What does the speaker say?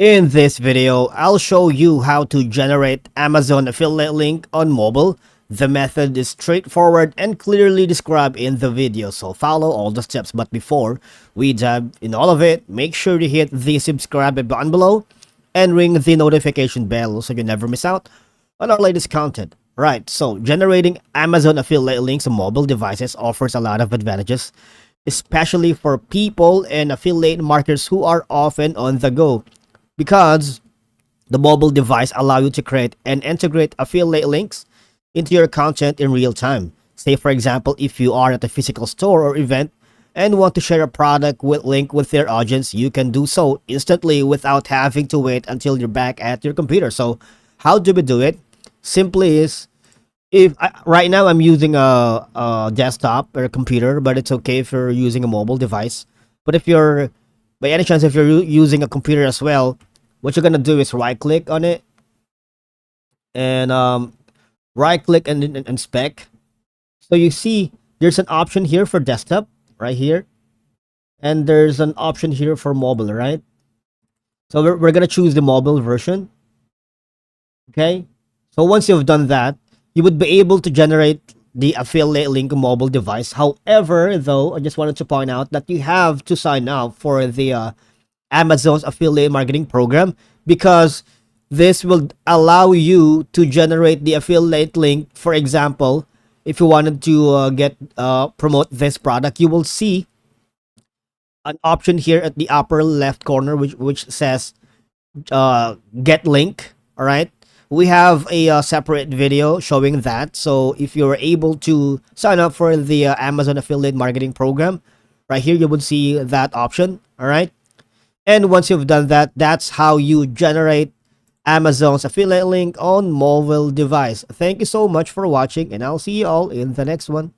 In this video, I'll show you how to generate Amazon affiliate link on mobile. The method is straightforward and clearly described in the video, so follow all the steps. But before we dive in all of it, make sure to hit the subscribe button below and ring the notification bell so you never miss out on our latest content. Right, so generating Amazon affiliate links on mobile devices offers a lot of advantages, especially for people and affiliate marketers who are often on the go, because the mobile device allow you to create and integrate affiliate links into your content in real time. Say for example, if you are at a physical store or event and want to share a product with link with their audience, you can do so instantly without having to wait until you're back at your computer. So how do we do it? Simply is, right now I'm using a desktop or a computer, but it's okay if you're using a mobile device. But if you're, by any chance, if you're using a computer as well, what you're gonna do is right click on it and right click and inspect. So you see there's an option here for desktop right here, and there's an option here for mobile, right? So we're gonna choose the mobile version. Okay, so once you've done that, you would be able to generate the affiliate link on mobile device. However, though, I just wanted to point out that you have to sign up for the Amazon's affiliate marketing program, because this will allow you to generate the affiliate link. For example, if you wanted to get promote this product, you will see an option here at the upper left corner which says get link. All right, we have a separate video showing that. So if you're able to sign up for the Amazon affiliate marketing program, right here you would see that option. All right, and once you've done that, that's how you generate Amazon's affiliate link on mobile device. Thank you so much for watching, and I'll see you all in the next one.